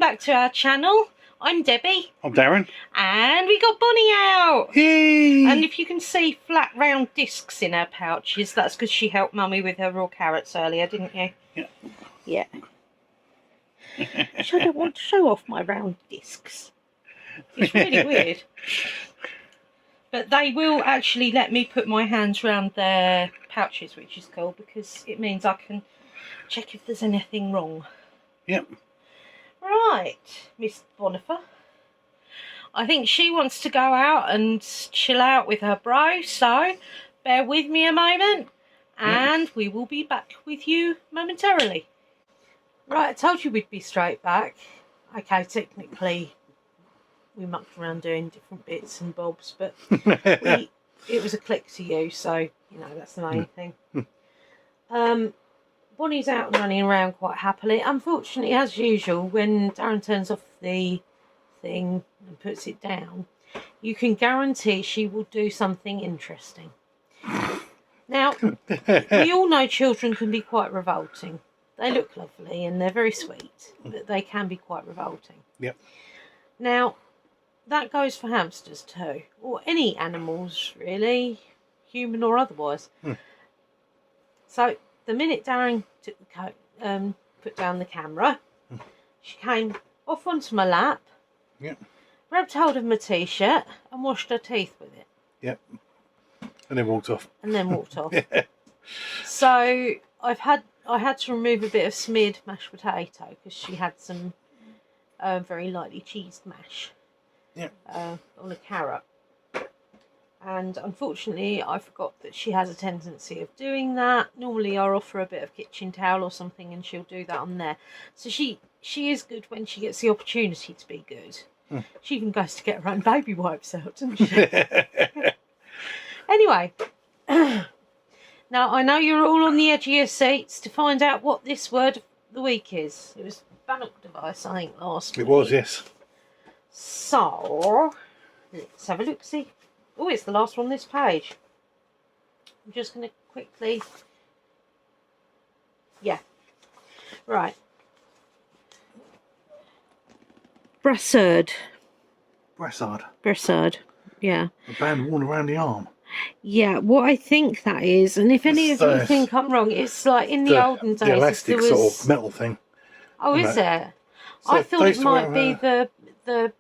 back to our channel. I'm Debbie. I'm Darren. And we got Bonnie out. Yay! And if you can see flat round discs in her pouches, that's because she helped Mummy with her raw carrots earlier, didn't you? Yeah. Yeah. I don't want to show off my round discs. It's really weird. But they will actually let me put my hands round their pouches, which is cool because it means I can check if there's anything wrong. Yep. Right, Miss Bonifer. I think she wants to go out and chill out with her bro, so bear with me a moment and we will be back with you momentarily. Right, I told you we'd be straight back. Okay, technically we mucked around doing different bits and bobs, but it was a click to you, so you know that's the main thing. Bonnie's out and running around quite happily. Unfortunately, as usual, when Darren turns off the thing and puts it down, you can guarantee she will do something interesting. Now, we all know children can be quite revolting. They look lovely and they're very sweet, but they can be quite revolting. Yep. Now, that goes for hamsters too, or any animals really, human or otherwise. So, the minute Darren took the put down the camera, she came off onto my lap, grabbed hold of my t-shirt and washed her teeth with it. Yep. And then walked off. And then walked off. So I had to remove a bit of smeared mashed potato because she had some very lightly cheesed mash on a carrot. And unfortunately, I forgot that she has a tendency of doing that. Normally, I'll offer a bit of kitchen towel or something and she'll do that on there. So she is good when she gets the opportunity to be good. She even goes to get her own baby wipes out, doesn't she? Anyway, now I know you're all on the edge of your seats to find out what this word of the week is. It was Bannock device, I think, last week. It was, yes. So, let's have a look-see. Oh, it's the last one on this page. I'm just going to quickly... Yeah. Right. Brassard. Brassard. Yeah. A band worn around the arm. Yeah, what I think that is, and if any of you think I'm wrong, it's like in the olden days. The elastic there was... sort of metal thing. Oh, is it? So I thought it might be the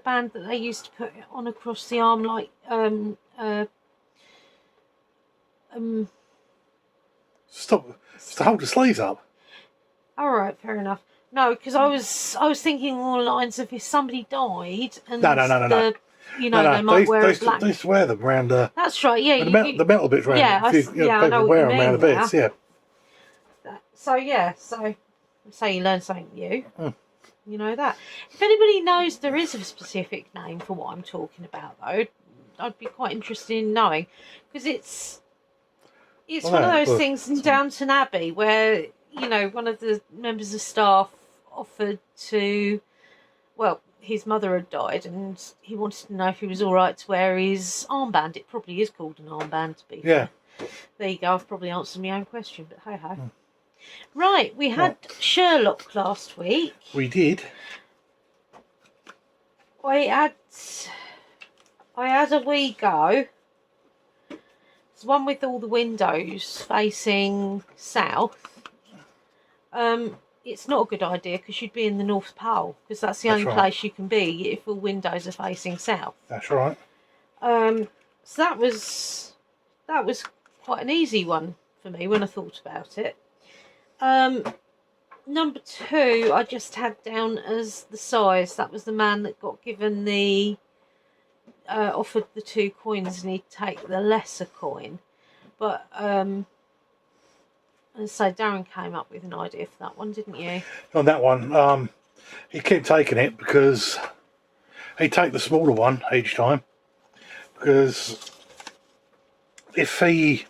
band that they used to put on across the arm, like Stop to hold the sleeves up. All right, fair enough. No, because I was thinking along the lines of if somebody died and No. You know, they might wear a black. They used to wear them around. That's right. Yeah, the metal bits around. Yeah, I know what you mean. Around the bits. Yeah. So say you learn something new. You know that. If anybody knows there is a specific name for what I'm talking about, though, I'd be quite interested in knowing, because it's one of those things in Downton Abbey where, you know, one of the members of staff offered to, well, his mother had died and he wanted to know if he was all right to wear his armband. It probably is called an armband, to be fair. There you go. I've probably answered my own question, but hey ho. Right, we had Sherlock last week. We did. I had a wee go. It's one with all the windows facing south. It's not a good idea because you'd be in the North Pole, because that's the only place you can be if all windows are facing south. That's right. So that was quite an easy one for me when I thought about it. Number 2, I just had down as the size. That was the man that got given the offered the 2 coins and he'd take the lesser coin. But and so Darren came up with an idea for that one, didn't you? On that one, he kept taking it because he'd take the smaller one each time. Because if he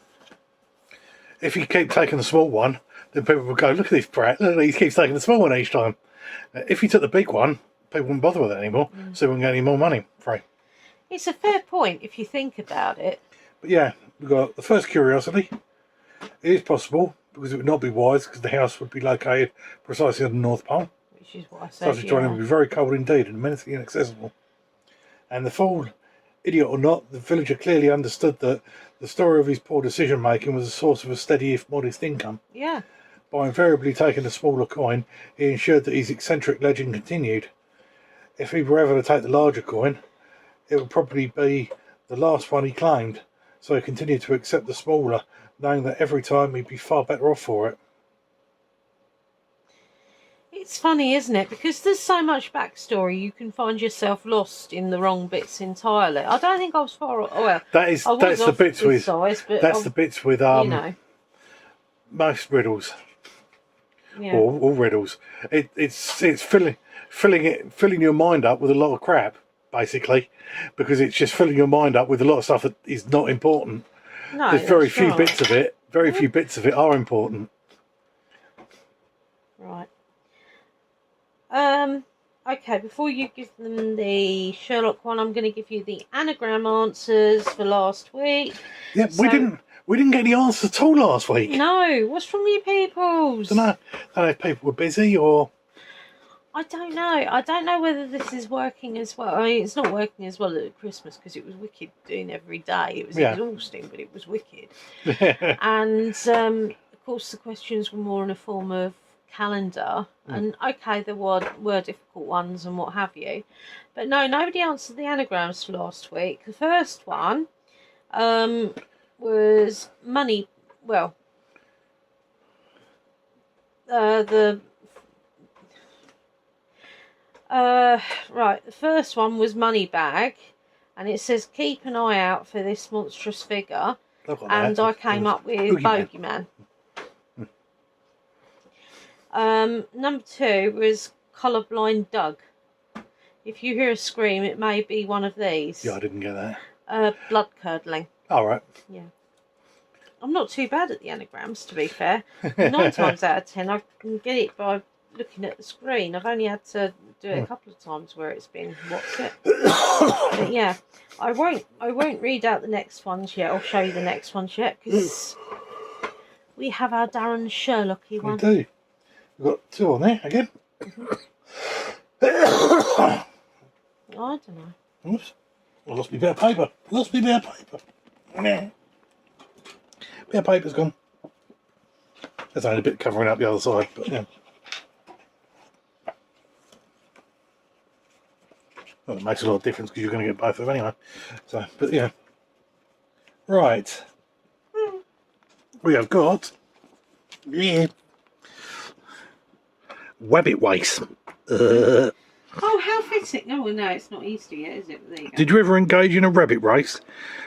kept taking the small one, then people would go, look at this brat, he keeps taking the small one each time. If he took the big one, people wouldn't bother with it anymore, so he wouldn't get any more money free. It's a fair point if you think about it. But yeah, we've got the first curiosity. It is possible, because it would not be wise, because the house would be located precisely on the North Pole. Which is what I said. Such a journey would be very cold indeed and menacingly inaccessible. And the fool, idiot or not, the villager clearly understood that the story of his poor decision making was a source of a steady if modest income. Yeah. By invariably taking the smaller coin, he ensured that his eccentric legend continued. If he were ever to take the larger coin, it would probably be the last one he claimed, so he continued to accept the smaller, knowing that every time he'd be far better off for it. It's funny, isn't it? Because there's so much backstory, you can find yourself lost in the wrong bits entirely. I don't think I was far. Well, that's the bits with size, but that's the bits with you know, most riddles. yeah. Or riddles. It's filling your mind up with a lot of crap, basically, because it's just filling your mind up with a lot of stuff that is not important. No, there's very few right. bits of it. Very few bits of it are important. Right. Okay, before you give them the Sherlock one, I'm going to give you the anagram answers for last week. Yeah, So, we didn't get the answers at all last week. No, what's from you peoples? I don't know if people were busy or... I don't know. I don't know whether this is working as well. I mean, it's not working as well at Christmas because it was wicked doing every day. It was exhausting, but it was wicked. And, of course, the questions were more in a form of calendar. And, okay, there were difficult ones and what have you. But, no, nobody answered the anagrams for last week. The first one was money. Well, right, the first one was money bag, and it says keep an eye out for this monstrous figure, and I came up with Bogeyman. Number 2 was colourblind Doug. If you hear a scream, it may be one of these. Yeah, I didn't get that. Blood curdling. All right. Yeah. I'm not too bad at the anagrams, to be fair. 9 times out of 10, I can get it by looking at the screen. I've only had to do it a couple of times where it's been what's it. But yeah, I won't read out the next ones yet. I'll show you the next ones yet because we have our Darren Sherlocky one. We do. We've got 2 on there again. I don't know. Oops. I lost me bit of paper. Nah. Bit of paper's gone. There's only a bit covering up the other side, but yeah. Well, it makes a lot of difference because you're going to get both of them anyway. So, but yeah. Right. We have got... Yeah. Wabbit waste. Oh, how fitting. Oh, well, no, it's not Easter yet, is it? There you go. Did you ever engage in a rabbit race?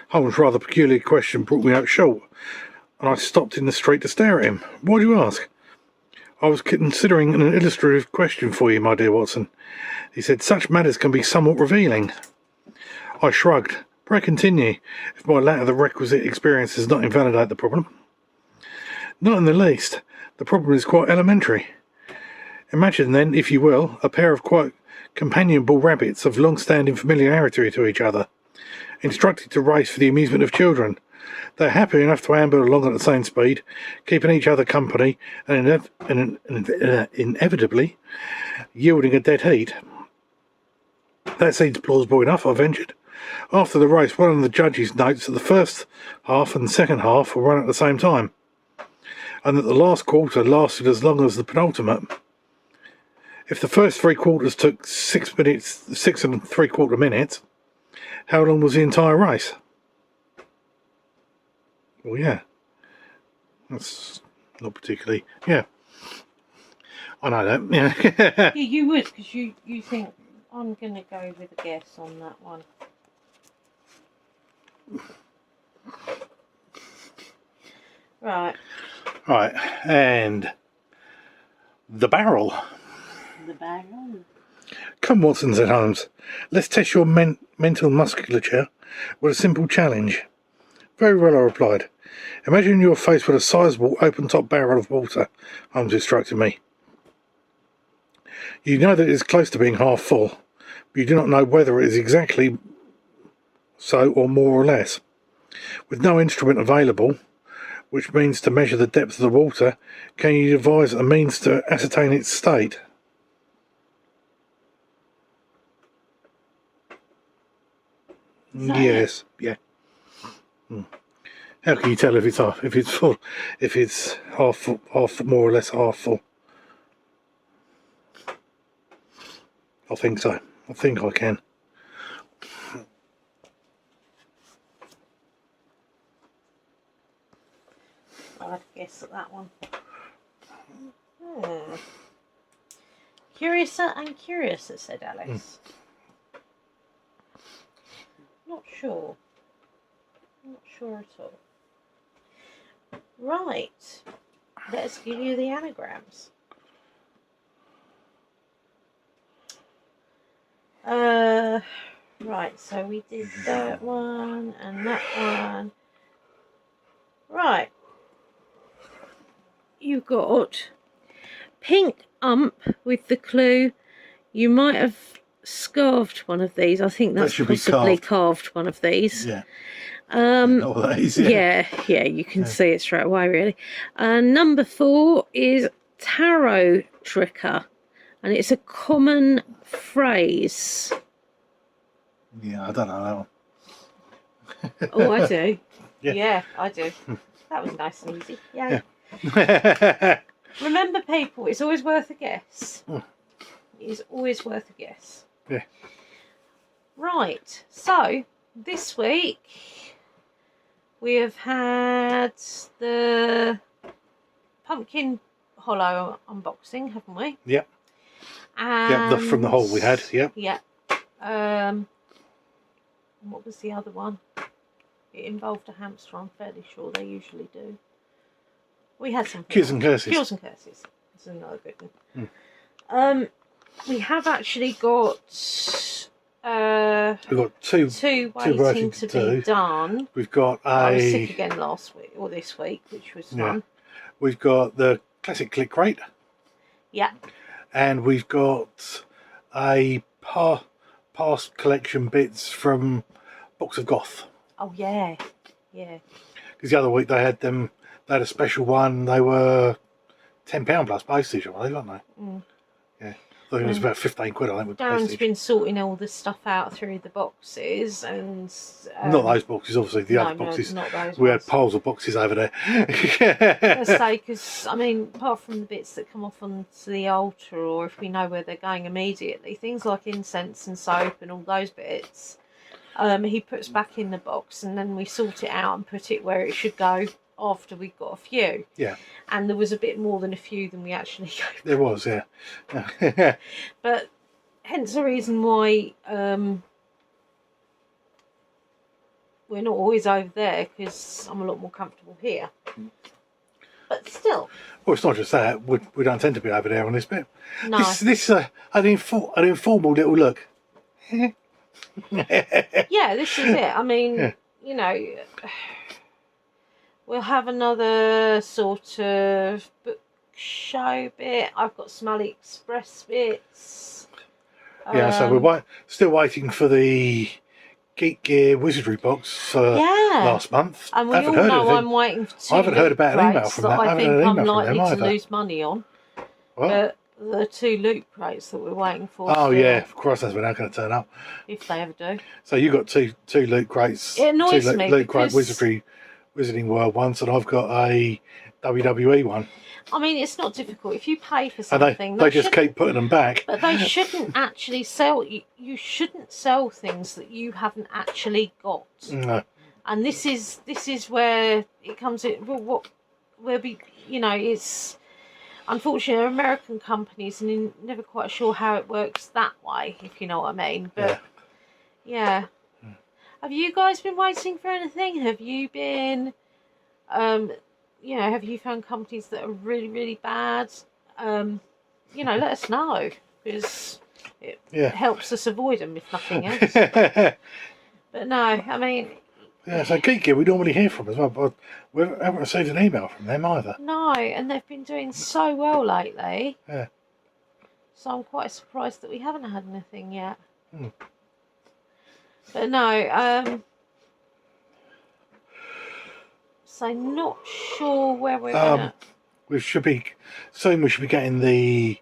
Holmes' rather peculiar question brought me out short, and I stopped in the street to stare at him. Why do you ask? I was considering an illustrative question for you, my dear Watson. He said, such matters can be somewhat revealing. I shrugged. Pray continue, if my lack of the requisite experience does not invalidate the problem. Not in the least. The problem is quite elementary. Imagine then, if you will, a pair of quite companionable rabbits of long-standing familiarity to each other, instructed to race for the amusement of children. They're happy enough to amble along at the same speed, keeping each other company and inevitably yielding a dead heat. That seems plausible enough, I ventured. After the race, one of the judges notes that the first half and the second half will run at the same time, and that the last quarter lasted as long as the penultimate. If the first 3 quarters took 6 and 3/4 minutes, how long was the entire race? Well, yeah. That's not particularly... Yeah. I know that, yeah. Yeah, you would, because you think, I'm going to go with a guess on that one. Right. Right, and... the barrel. The barrel. Come, Watson, said Holmes. Let's test your mental musculature with a simple challenge. Very well, I replied. Imagine you're faced with a sizable open-top barrel of water, Holmes instructed me. You know that it is close to being half full, but you do not know whether it is exactly so or more or less. With no instrument available, which means to measure the depth of the water, can you devise a means to ascertain its state? Is that Yes, yeah. How can you tell if it's full, if it's half more or less half full? I think so. I think I can. I'd guess at that one. Curiouser and curiouser, said Alice. Not sure. Not sure at all. Right. Let's give you the anagrams. Right, so we did that one and that one. Right. You got pink ump with the clue. You might have scarved one of these. I think that's possibly carved one of these. Yeah. All that is, yeah, you can see it straight away, really. Number 4 is tarot tricker, and it's a common phrase. Yeah, I don't know that one. Oh, I do. Yeah, I do. That was nice and easy. Yeah. Remember, people, it's always worth a guess. It is always worth a guess. Yeah. Right, so this week we have had the pumpkin hollow unboxing, haven't we? Yep. And from the hole we had. Yep. Yeah. What was the other one? It involved a hamster. I'm fairly sure they usually do. We had some Cures and Curses. Cures and Curses. That's another good one. We have actually got we've got two waiting to be done. We've got I was sick again last week or this week, which was fun. We've got the classic click rate. Yeah. And we've got a past collection bits from Box of Goth. Oh yeah. Because the other week they had them. They had a special one. They were £10 plus postage, I believe, aren't they? Yeah. I think it was about 15 quid, I think, with Darren's postage. been sorting all this stuff out through the boxes and... not those boxes, obviously, the other boxes. Not those we ones. had piles of boxes over there. I say, because, I mean, apart from the bits that come off onto the altar, or if we know where they're going immediately, things like incense and soap and all those bits, he puts back in the box, and then we sort it out and put it where it should go after we got a few. Yeah. And there was a bit more than a few than we actually got. There was, yeah. But hence the reason why we're not always over there, because I'm a lot more comfortable here. But still. Well, it's not just that. We don't tend to be over there on this bit. No. This an informal little look. Yeah, this is it. I mean, you know, we'll have another sort of book show bit. I've got some AliExpress bits. Yeah, so we're still waiting for the Geek Gear Wizardry box last month. And we all know I'm waiting for 2 I haven't heard about an email from that. that. I think I'm likely to lose money on. Well, but the 2 loot crates that we're waiting for. Oh yeah, of course that's when they're going to turn up. If they ever do. So you got two loot crates. It annoys two me loot crate Wizarding World ones, and I've got a WWE one. I mean, it's not difficult. If you pay for something, they just keep putting them back. But they shouldn't actually sell. You shouldn't sell things that you haven't actually got. No. And this is where it comes in. Well, it's unfortunately American companies, and you're never quite sure how it works that way, if you know what I mean. But yeah. Have you guys been waiting for anything? Have you been, have you found companies that are really, really bad? Let us know, because it helps us avoid them, if nothing else. But no, I mean... Yeah, so Geek Gear we normally hear from as well, but we haven't received an email from them either. No, and they've been doing so well lately. Yeah. So I'm quite surprised that we haven't had anything yet. But no, so not sure where we're gonna... We should be getting the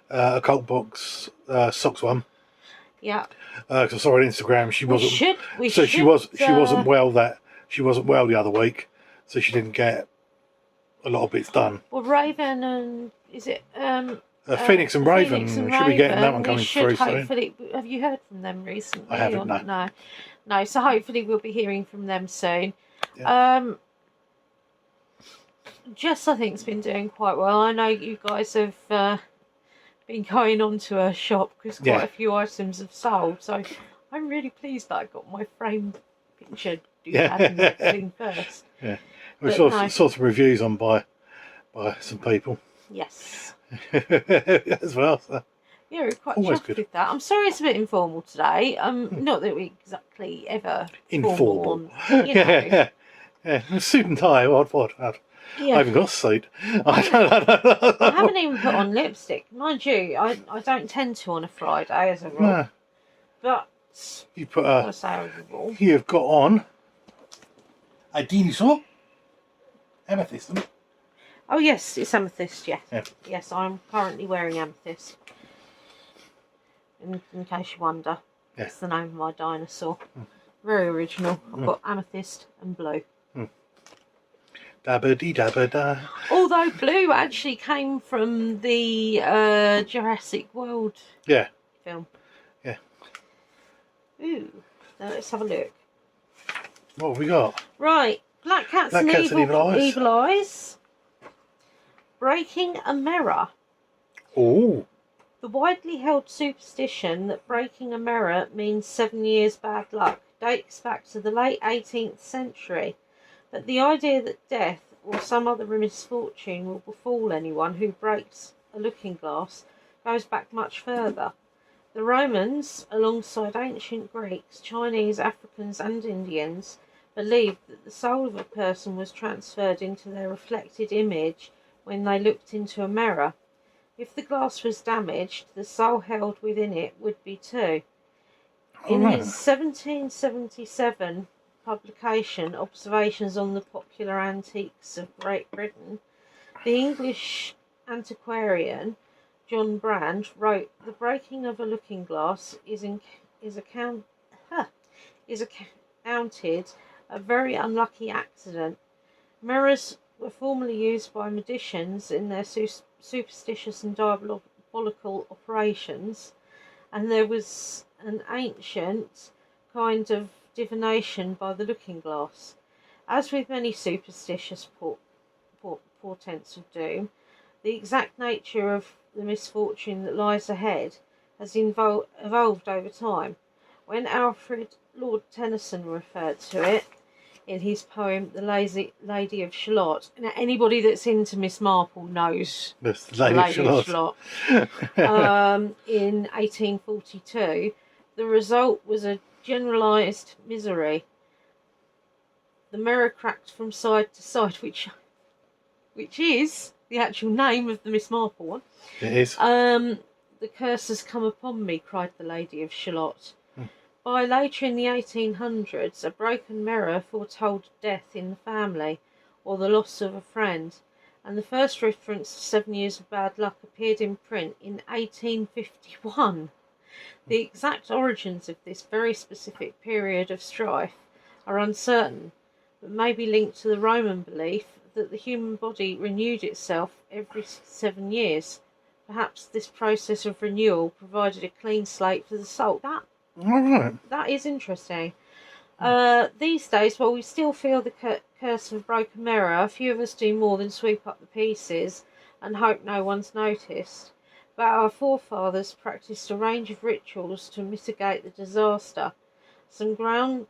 occult box socks one. Yeah. Because I saw her on Instagram. She wasn't. She wasn't well. She wasn't well the other week, so she didn't get a lot of bits done. Well, Raven and is it Phoenix and Raven Phoenix and should be getting that one we coming should through hopefully. Soon. Have you heard from them recently? I haven't. No. So hopefully we'll be hearing from them soon. Yeah. Jess, I think, has been doing quite well. I know you guys have been going on to her shop because quite a few items have sold. So I'm really pleased that I got my framed picture thing first. Yeah, we saw some reviews on by some people. Yes. As well. So. Yeah, we're quite chuffed with that. I'm sorry it's a bit informal today. Not that we exactly ever informal. Yeah. Suit and tie. What? I haven't got a suit. I haven't even put on lipstick. Mind you, I don't tend to on a Friday as a rule. No. But you put you've got on a dinosaur amethyst. Oh yes, it's amethyst. Yeah. Yes, I'm currently wearing amethyst. In case you wonder, that's the name of my dinosaur. Very original. I've got amethyst and blue. Dabba-dee-dabba-da. Although blue actually came from the Jurassic World film. Yeah. Ooh. Now let's have a look. What have we got? Right. Black Cats and Evil Eyes. Breaking a Mirror. Oh. The widely held superstition that breaking a mirror means 7 years bad luck dates back to the late 18th century. But the idea that death or some other misfortune will befall anyone who breaks a looking glass goes back much further. The Romans, alongside ancient Greeks, Chinese, Africans and Indians, believed that the soul of a person was transferred into their reflected image when they looked into a mirror. If the glass was damaged, the soul held within it would be too. In his 1777 publication, Observations on the Popular Antiques of Great Britain, the English antiquarian John Brand wrote, "The breaking of a looking glass is accounted a very unlucky accident. Mirrors were formerly used by magicians in their superstitious and diabolical operations, and there was an ancient kind of divination by the looking glass. As with many superstitious portents of doom, the exact nature of the misfortune that lies ahead has evolved over time. When Alfred Lord Tennyson referred to it in his poem The Lady of Shalott. Now, anybody that's into Miss Marple knows the Lady of Shalott. In 1842, the result was a generalised misery. The mirror cracked from side to side, which is the actual name of the Miss Marple one. It is. The curse has come upon me, cried the Lady of Shalott. By later in the 1800s, a broken mirror foretold death in the family or the loss of a friend, and the first reference to 7 years of bad luck appeared in print in 1851. The exact origins of this very specific period of strife are uncertain, but may be linked to the Roman belief that the human body renewed itself every 7 years. Perhaps this process of renewal provided a clean slate for the soul. That is interesting. These days, while we still feel the curse of a broken mirror, a few of us do more than sweep up the pieces and hope no one's noticed. But our forefathers practiced a range of rituals to mitigate the disaster. Some ground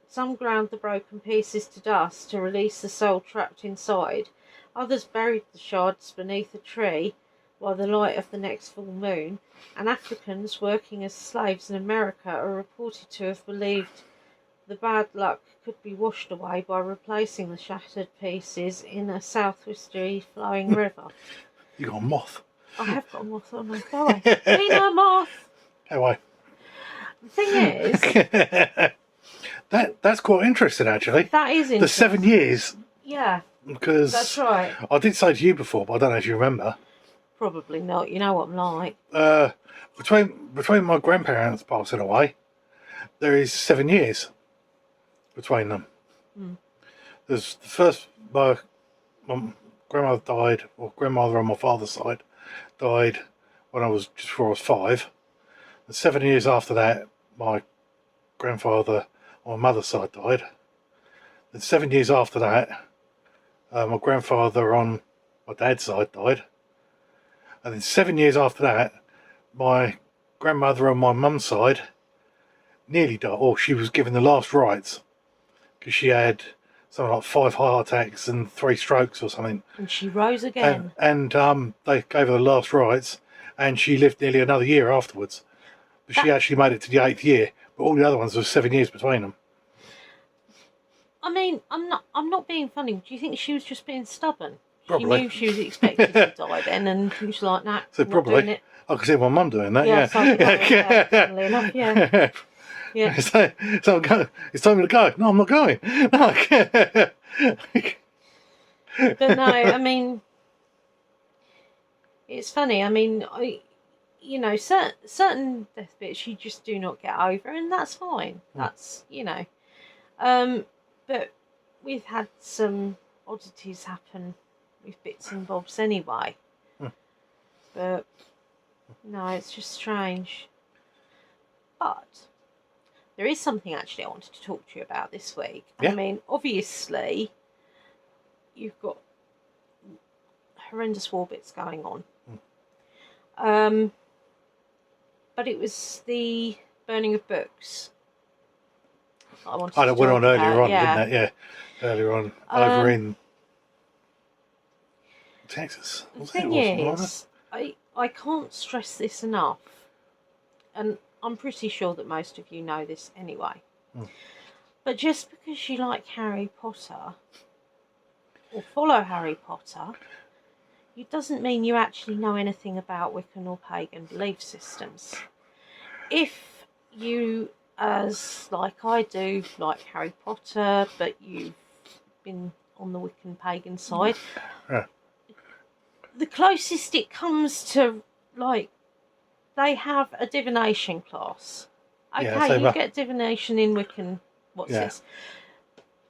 the broken pieces to dust to release the soul trapped inside. Others buried the shards beneath a tree by the light of the next full moon, and Africans working as slaves in America are reported to have believed the bad luck could be washed away by replacing the shattered pieces in a southwesterly flowing river. You got a moth. I have got a moth on my belly. Seen a moth. How The thing is, that's quite interesting, actually. That is interesting. The 7 years. Yeah. Because that's right. I did say to you before, but I don't know if you remember. Probably not. You know what I'm like. Between my grandparents passing away, there is 7 years between them. Mm. There's the first, my grandmother died, or grandmother on my father's side died when I was just before I was 5. And 7 years after that, my grandfather on my mother's side died. Then 7 years after that, my grandfather on my dad's side died. And then 7 years after that, my grandmother on my mum's side nearly died, or she was given the last rites, because she had something like 5 heart attacks and 3 strokes or something. And she rose again. And they gave her the last rites, and she lived nearly another year afterwards. But she actually made it to the 8th year, but all the other ones were 7 years between them. I mean, I'm not being funny. Do you think she was just being stubborn? Probably. She knew she was expected to die then, and she was like, "Nah, So I'm not probably. doing it." I can see my mum doing that. Yeah, funnily enough, yeah. Yeah. So it's time to go. No, I'm not going. No. But no, I mean, it's funny. I mean, certain death bits you just do not get over, and that's fine. That's but we've had some oddities happen with bits and bobs anyway. But no, it's just strange. But there is something actually I wanted to talk to you about this week. Yeah. I mean, obviously, you've got horrendous war bits going on. But it was the burning of books. I wanted to That went on earlier on, yeah. didn't it? Yeah, earlier on over in Texas. The thing is, I can't stress this enough, and I'm pretty sure that most of you know this anyway. But just because you like Harry Potter or follow Harry Potter, it doesn't mean you actually know anything about Wiccan or pagan belief systems. If you, as like I do, like Harry Potter, but you've been on the Wiccan pagan side, the closest it comes to, like, they have a divination class. Okay, you get divination in Wiccan. What's this?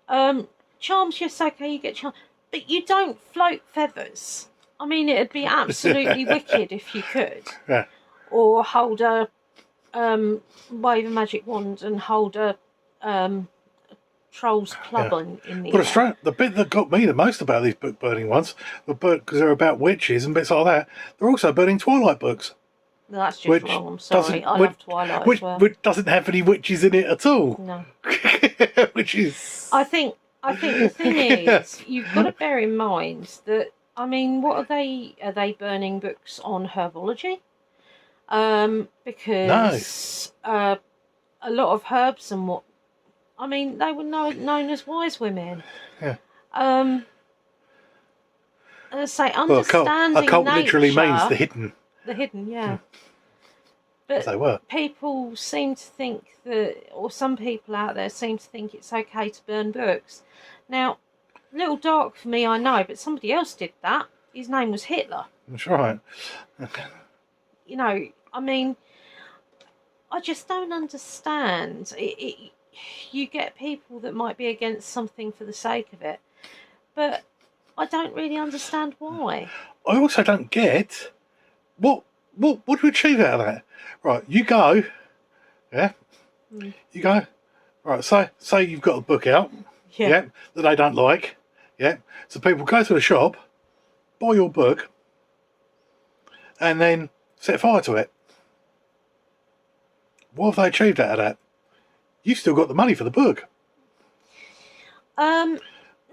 Charms, yes, okay, you get charms. But you don't float feathers. I mean, it'd be absolutely wicked if you could. Yeah. Or hold a, wave a magic wand and hold a troll's club in the air. The bit that got me the most about these book burning ones, because they're about witches and bits like that, they're also burning Twilight books. No, that's just wrong, I'm sorry. I love Twilight as well. Which doesn't have any witches in it at all. No. Which is... I think the thing is, you've got to bear in mind that, I mean, what are they? Are they burning books on herbology? Because a lot of herbs and what, I mean, they were known as wise women. Yeah. Let's say understanding occult nature, literally means the hidden. The hidden, yeah. But they were. People seem to think that, or some people out there seem to think it's okay to burn books. Now, a little dark for me, I know, but somebody else did that. His name was Hitler. That's right. You know, I mean, I just don't understand. You get people that might be against something for the sake of it, but I don't really understand why. I also don't get what do you achieve out of that? Right, you go, yeah, you go. Right, say you've got a book out, that they don't like, so people go to the shop, buy your book, and then set fire to it. What have they achieved out of that? You've still got the money for the book.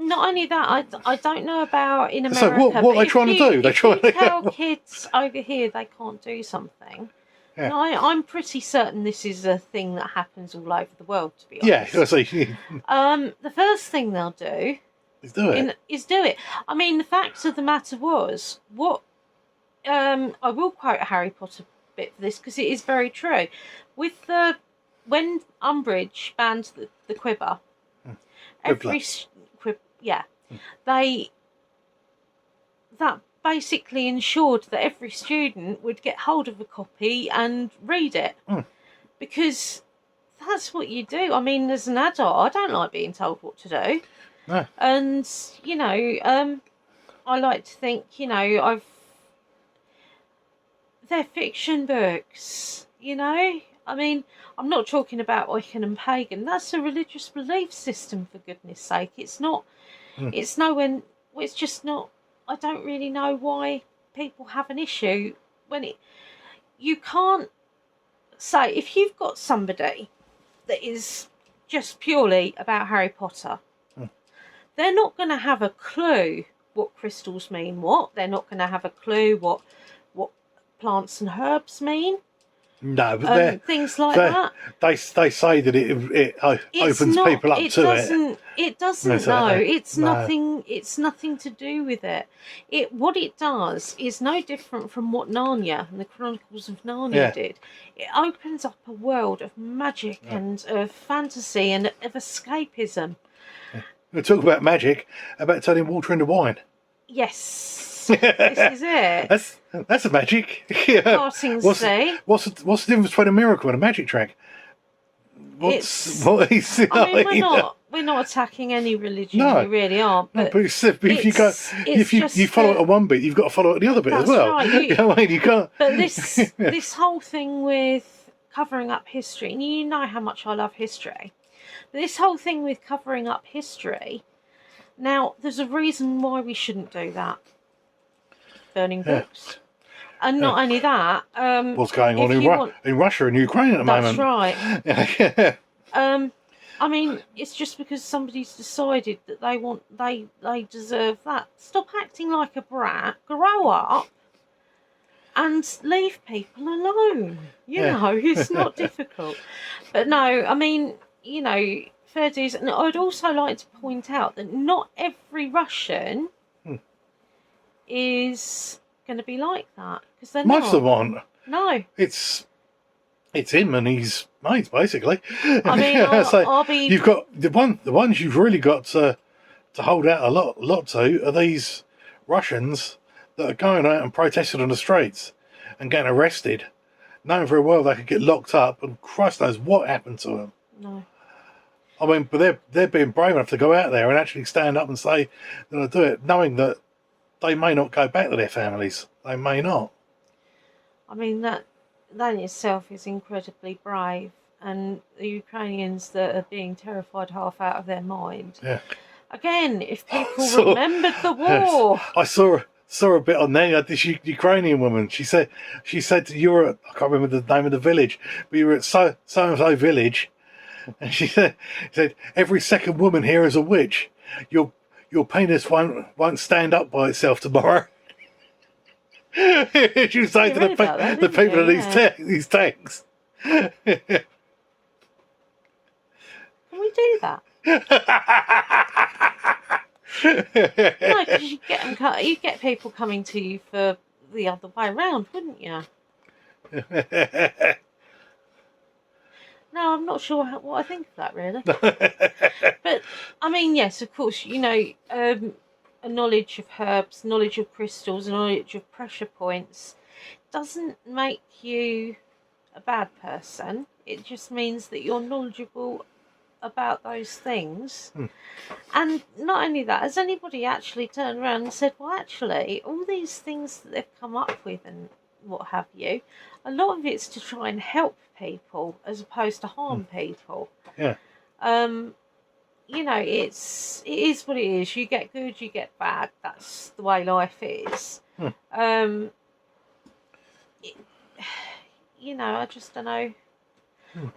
Not only that, I don't know about in America. So what are they trying to do? If you tell kids over here they can't do something, and I'm pretty certain this is a thing that happens all over the world, to be honest. Yeah, I see. The first thing they'll do is do it. I mean, the fact of the matter was, I will quote a Harry Potter bit for this because it is very true. When Umbridge banned the quiver, that basically ensured that every student would get hold of a copy and read it. Because that's what you do. I mean, as an adult, I don't like being told what to do. No. And, you know, I like to think, you know, they're fiction books, you know? I mean, I'm not talking about Wiccan and Pagan. That's a religious belief system, for goodness sake. It's not, it's nowhere, it's just not, I don't really know why people have an issue when you can't say, if you've got somebody that is just purely about Harry Potter, they're not going to have a clue what crystals mean what. They're not going to have a clue what plants and herbs mean. No, but things like that. They say that it opens people up to it. It doesn't. No, it's nothing. It's nothing to do with it. What it does is no different from what Narnia and the Chronicles of Narnia did. It opens up a world of magic and of fantasy and of escapism. We talk about magic, about turning water into wine. Yes. This is it. That's a magic. Passing sea. What's the difference between a miracle and a magic trick? We're not attacking any religion. No. We really aren't. But if you follow it on one bit, you've got to follow it the other bit as well. Right. You know what I mean? You can't. But this whole thing with covering up history, and you know how much I love history. But this whole thing with covering up history. Now, there's a reason why we shouldn't do that. Burning books. And not only that... what's going on in Russia and Ukraine at the moment. That's right. I mean, it's just because somebody's decided that they deserve that. Stop acting like a brat. Grow up and leave people alone. You know, it's not difficult. But no, I mean, you know, fair dues. And I'd also like to point out that not every Russian... is going to be like that, because they're most of them aren't. No, it's him and his mates basically. I mean, you've got the ones you've really got to hold out a lot to are these Russians that are going out and protesting on the streets and getting arrested, knowing very well they could get locked up, and Christ knows what happened to them. No. I mean, but they're being brave enough to go out there and actually stand up and say they'll do it, knowing that they may not go back to their families. They may not. I mean, that in itself is incredibly brave. And the Ukrainians that are being terrified half out of their mind. Yeah. Again, if people remembered the war. I saw a bit on there. This Ukrainian woman. She said you were at, I can't remember the name of the village, but you were at so and so village, and she said every second woman here is a witch. Your penis won't stand up by itself tomorrow. She was saying to the people in these tanks. Can we do that? No, because you get people coming to you for the other way around, wouldn't you? No, I'm not sure what I think of that, really. But, I mean, yes, of course, you know, a knowledge of herbs, knowledge of crystals, knowledge of pressure points doesn't make you a bad person. It just means that you're knowledgeable about those things. And not only that, has anybody actually turned around and said, well, actually, all these things that they've come up with and what have you, a lot of it's to try and help people as opposed to harm people. Yeah. You know, it is what it is. You get good, you get bad. That's the way life is. You know, I just don't know.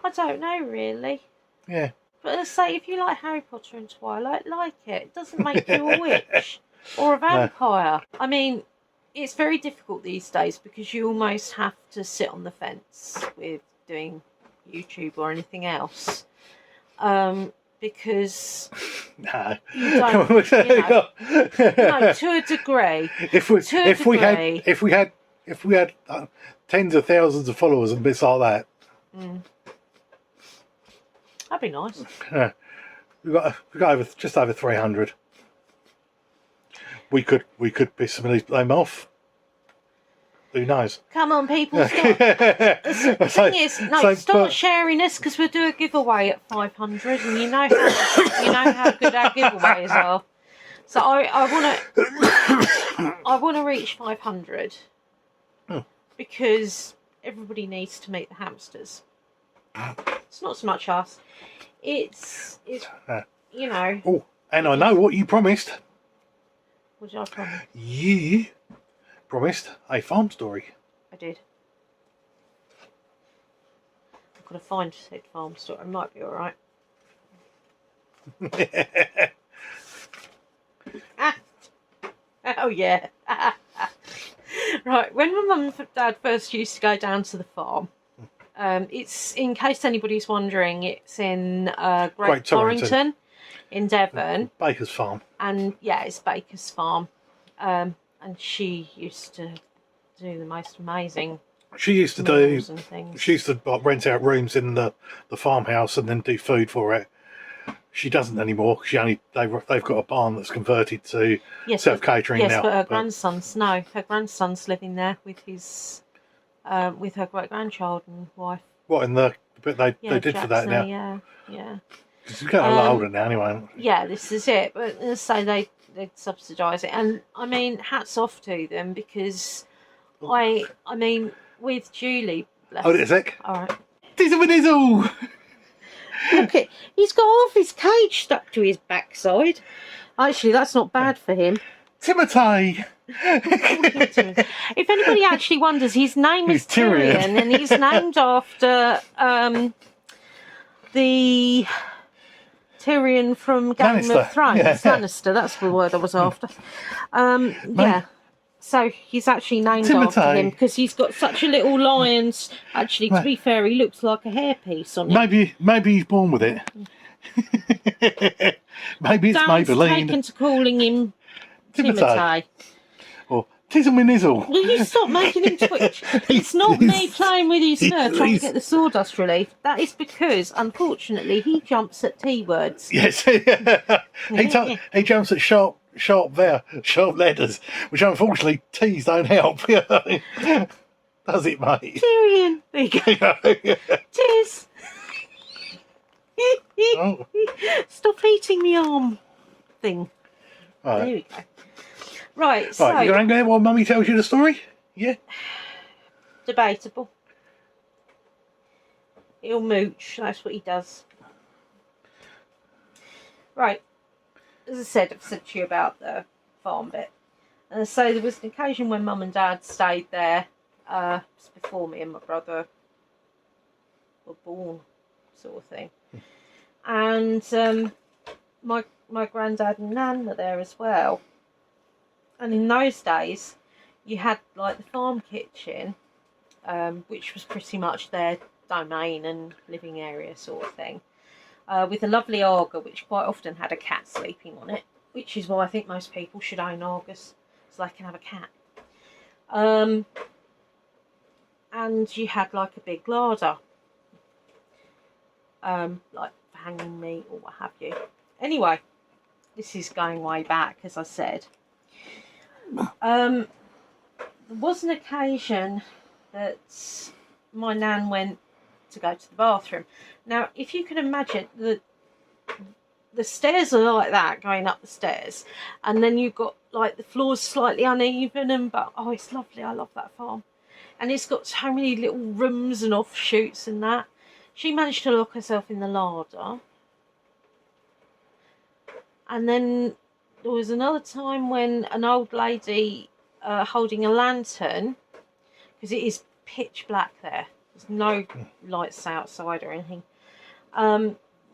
I don't know, really. Yeah. But let's say, if you like Harry Potter and Twilight, like it. It doesn't make you a witch or a vampire. No. I mean, it's very difficult these days because you almost have to sit on the fence with doing YouTube or anything else. Because you don't, no, to a degree. If we had tens of thousands of followers and bits like that, that'd be nice. Yeah, we got just over 300. we could piss somebody's name off. Who knows? Come on, people, stop. The thing is, no, start sharing this because we'll do a giveaway at 500, and you know how good our giveaways are. So I want to reach 500 because everybody needs to meet the hamsters. It's not so much us. It's you know. Oh, and I know what you promised. What did I promise? You promised a farm story. I did. I've got to find said farm story. It might be all right. Oh yeah. Right, when my mum and dad first used to go down to the farm, it's, in case anybody's wondering, it's in Great Torrington in Devon. Baker's farm. And yeah, it's Baker's farm. And she used to do the most amazing. She used to do. She used to rent out rooms in the farmhouse and then do food for it. She doesn't anymore. They've got a barn that's converted to self-catering now. Yes, but her grandson's living there with his with her great-grandchild and wife. What in the bit they did Jackson, for that now? Yeah. Because she's getting a lot older now, anyway. Yeah, this is it. But so they subsidise it, and I mean, hats off to them because I mean, with Julie. Hold it a sec. All right. Dizzle. Look it, he's got half his cage stuck to his backside. Actually, that's not bad for him. Timothy. If anybody actually wonders, his name is Tyrion, and he's named after the Tyrion from Game of Thrones. Yeah. Lannister, that's the word I was after. Yeah. So he's actually named after him because he's got such a little lion's. Actually, to be fair, he looks like a hairpiece on him. Maybe he's born with it. Maybe it's Maybelline. Taken to calling him Timothy. Or Tizzle me Nizzle. Will you stop making him twitch? It's not me playing with his fur trying to get the sawdust relief. That is because, unfortunately, he jumps at T words. Yes, he jumps at sharp letters, which unfortunately T's don't help. Does it, mate? Tyrion. There you go. Cheers. Oh. Stop eating the arm thing. Right. There we go. Right, so... Right, you're going to go while Mummy tells you the story? Yeah? Debatable. He'll mooch, that's what he does. Right. As I said, I've said to you about the farm bit. And so there was an occasion when Mum and Dad stayed there before me and my brother were born, sort of thing. And my granddad and Nan were there as well. And in those days, you had like the farm kitchen, which was pretty much their domain and living area sort of thing. With a lovely Arga, which quite often had a cat sleeping on it, which is why I think most people should own Argas, so they can have a cat. And you had like a big larder, like for hanging meat or what have you. Anyway, this is going way back, as I said. There was an occasion that my nan went to go to the bathroom. Now, if you can imagine, the stairs are like that, going up the stairs, and then you've got like the floor's slightly uneven, but oh, it's lovely. I love that farm, and it's got so many little rooms and offshoots and that. She managed to lock herself in the larder, and then there was another time when an old lady holding a lantern, because it is pitch black there. There's no lights outside or anything.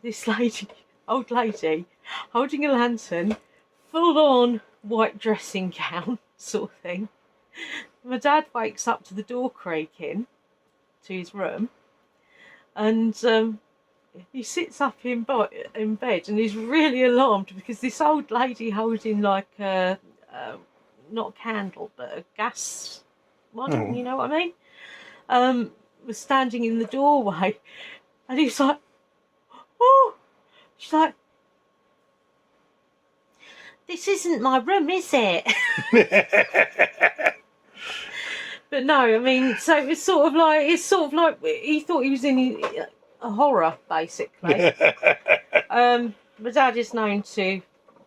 This old lady, holding a lantern, full on white dressing gown sort of thing. My dad wakes up to the door creaking to his room, and he sits up in bed and he's really alarmed because this old lady holding like a not a candle but a gas one, you know what I mean? Was standing in the doorway, and he's like, oh, she's like, this isn't my room, is it? But no, I mean, so it's sort of like he thought he was in a horror, basically. My dad is known to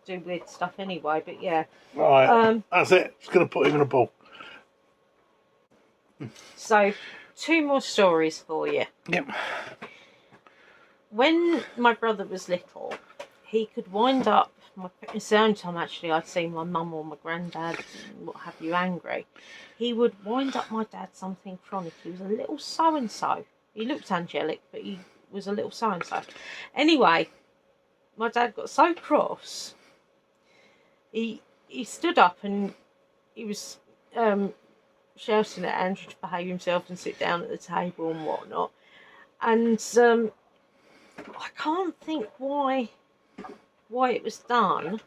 do weird stuff anyway, but yeah. Right, that's it. Just going to put him in a ball. So, 2 more stories for you. Yep. When my brother was little, he could wind up, it's the only time actually I'd seen my mum or my granddad, what have you, angry. He would wind up my dad something chronic. He was a little so-and-so. He looked angelic, but he was a little so-and-so. Anyway, my dad got so cross, he stood up and he was shouting at Andrew to behave himself and sit down at the table and whatnot. And I can't think why it was done.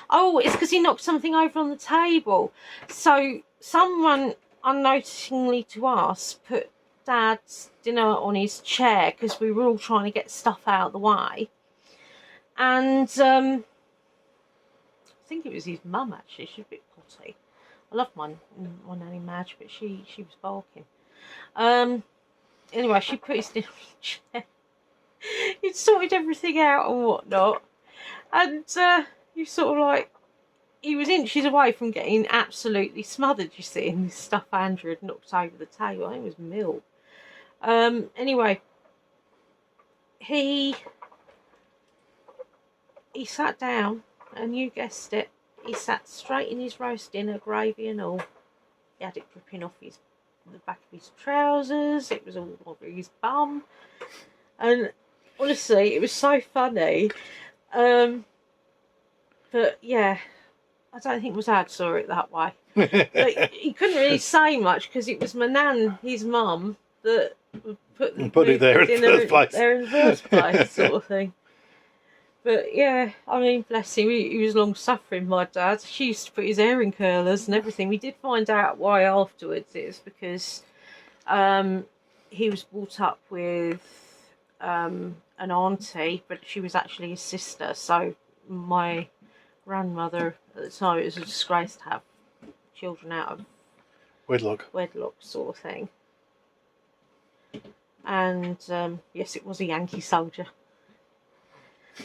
Oh, it's because he knocked something over on the table. So someone, unnoticingly to us, put Dad's dinner on his chair because we were all trying to get stuff out of the way. And I think it was his mum, actually. She was a bit potty. I love my nanny Madge, but she was barking. Anyway, she put his dinner on his chair. He'd sorted everything out and whatnot. And you sort of like, he was inches away from getting absolutely smothered, you see, in this stuff Andrew had knocked over the table. I think it was milk. Anyway, he sat down, and you guessed it, he sat straight in his roast dinner, gravy and all. He had it dripping off the back of his trousers, it was all over his bum. And honestly, it was so funny. But yeah, I don't think my dad saw it that way. But he couldn't really say much because it was my nan, his mum, that put it there in the first place, sort of thing. But yeah, I mean, bless him, he was long suffering, my dad. She used to put his hair in curlers and everything. We did find out why afterwards. It was because he was brought up with an auntie, but she was actually his sister. So my grandmother at the time, it was a disgrace to have children out of wedlock sort of thing. And yes, it was a Yankee soldier.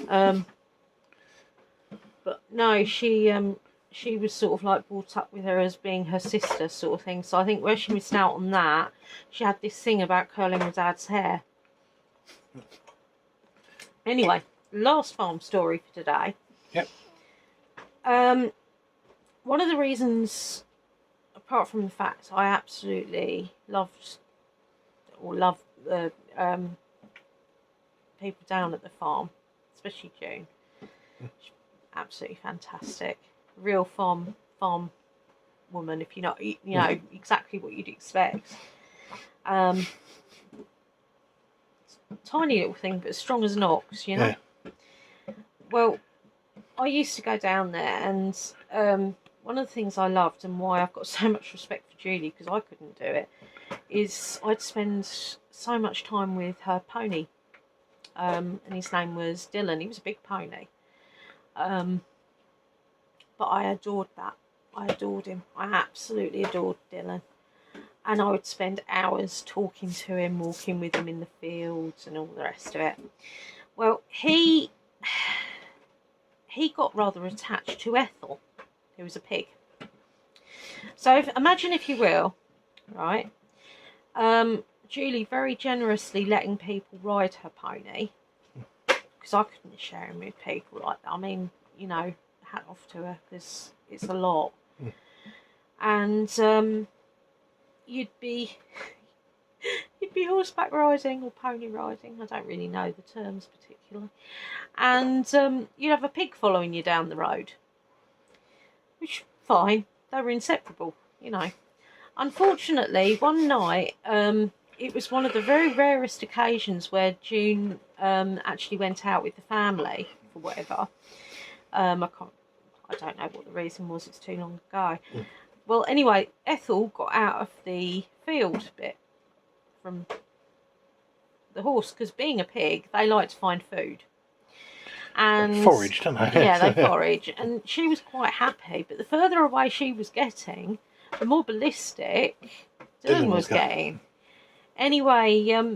But no, she was sort of like brought up with her as being her sister sort of thing. So I think where she missed out on that, she had this thing about curling her dad's hair. Anyway, last farm story for today. Yep. One of the reasons, apart from the fact I absolutely love the people down at the farm, especially June. She's absolutely fantastic. Real farm woman, if you know exactly what you'd expect. Tiny little thing, but as strong as an ox, you know. Yeah. Well, I used to go down there, and one of the things I loved and why I've got so much respect for Julie, because I couldn't do it, is I'd spend so much time with her pony. And his name was Dylan. He was a big pony. But I adored that. I adored him. I absolutely adored Dylan. And I would spend hours talking to him, walking with him in the fields and all the rest of it. Well, he got rather attached to Ethel, who was a pig. So imagine, if you will, right, Julie very generously letting people ride her pony, because I couldn't share him with people like that. I mean, you know, hat off to her, because it's a lot. And you'd be horseback riding or pony riding, I don't really know the terms particularly, and you'd have a pig following you down the road, which, fine, they were inseparable, you know. Unfortunately, one night, it was one of the very rarest occasions where June actually went out with the family for whatever. I don't know what the reason was, it's too long ago. Well, anyway, Ethel got out of the field bit from the horse, because being a pig, they like to find food. And foraged, don't they? Yeah, they forage, and she was quite happy. But the further away she was getting, the more ballistic Dylan was getting. Anyway,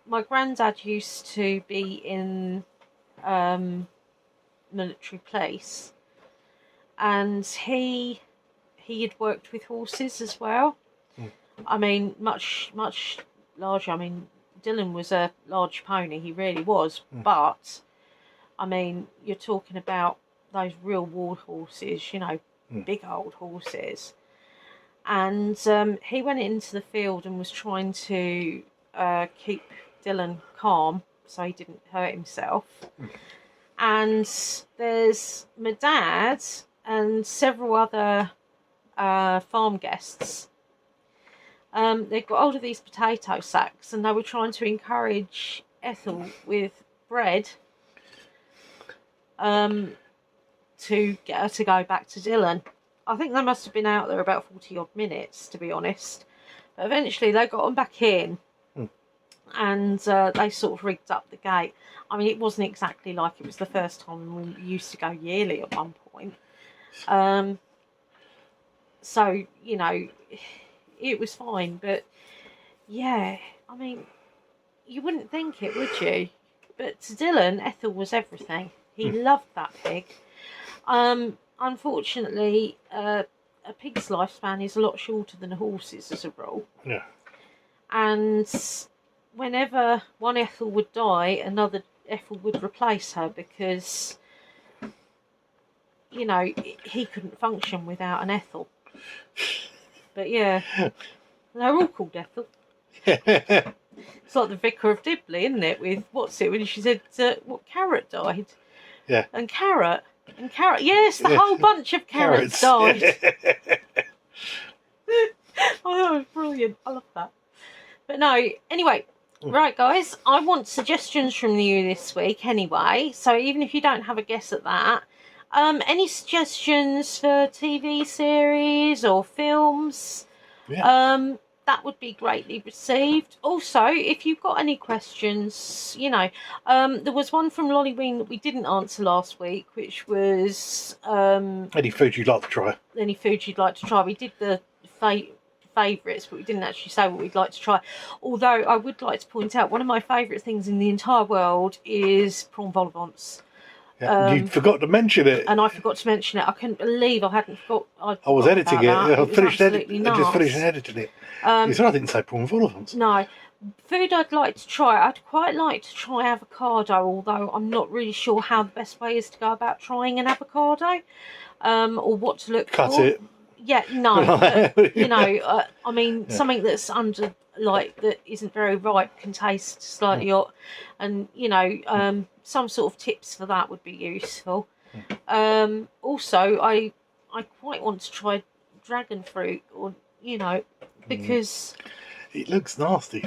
my granddad used to be in military police, and he had worked with horses as well. I mean, much larger. I mean, Dylan was a large pony. He really was. But I mean, you're talking about those real war horses. You know, big old horses. And he went into the field and was trying to keep Dylan calm so he didn't hurt himself. And there's my dad and several other farm guests. They got hold of these potato sacks and they were trying to encourage Ethel with bread to get her to go back to Dylan. I think they must have been out there about 40 odd minutes, to be honest. But eventually they got them back in and they sort of rigged up the gate. I mean, it wasn't exactly like it was the first time. We used to go yearly at one point. So, you know, it was fine. But, yeah, I mean, you wouldn't think it, would you? But to Dylan, Ethel was everything. He loved that pig. Unfortunately, a pig's lifespan is a lot shorter than a horse's as a rule. Yeah. And whenever one Ethel would die, another Ethel would replace her because, you know, he couldn't function without an Ethel. But yeah, they're all called Ethel. It's like the Vicar of Dibley, isn't it? With what's it when she said what Carrot died? Yeah. And Carrot. Yes, the whole bunch of carrots died. Oh, that was brilliant. I love that. But no, anyway, right, guys, I want suggestions from you this week anyway. So even if you don't have a guess at that, any suggestions for TV series or films? Yeah. That would be greatly received. Also, if you've got any questions, you know, there was one from Lolly Wing that we didn't answer last week, which was... any food you'd like to try. Any food you'd like to try. We did the favourites, but we didn't actually say what we'd like to try. Although, I would like to point out, one of my favourite things in the entire world is prawn vol au vents. Yeah, you forgot to mention it. And I forgot to mention it. I couldn't believe I hadn't forgot. I was editing it. I just finished editing it. I didn't say prawn vol au vents. No. Food I'd like to try. I'd quite like to try avocado, although I'm not really sure how the best way is to go about trying an avocado, or what to look for. Cut it. Yeah, no. But, you know, I mean, something that's under, like, that isn't very ripe can taste slightly hot, and, you know, some sort of tips for that would be useful. Also, I quite want to try dragon fruit, or, you know, because... It looks nasty.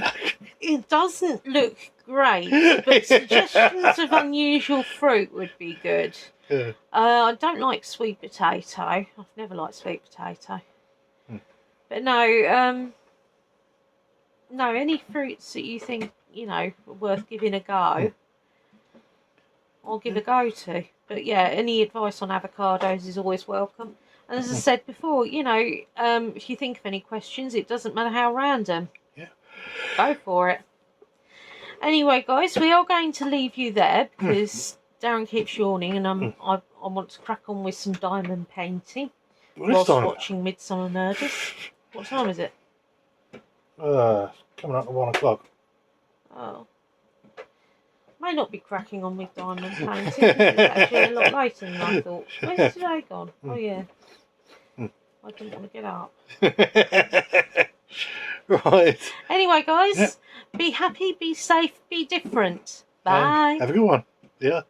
It doesn't look great, but suggestions of unusual fruit would be good. Yeah. I don't like sweet potato. I've never liked sweet potato. But no, any fruits that you think, you know, are worth giving a go, I'll give a go to. But yeah, any advice on avocados is always welcome. And as I said before, you know, if you think of any questions, it doesn't matter how random. Yeah. Go for it. Anyway, guys, we are going to leave you there because Darren keeps yawning, and I want to crack on with some diamond painting whilst watching Midsummer Murders. What time is it? Coming up at 1 o'clock. Oh. May not be cracking on with diamond painting. It's actually a lot later than I thought. Where's today gone? Oh, yeah. I didn't want to get up. Right. Anyway, guys, be happy, be safe, be different. Bye. Have a good one. Yeah.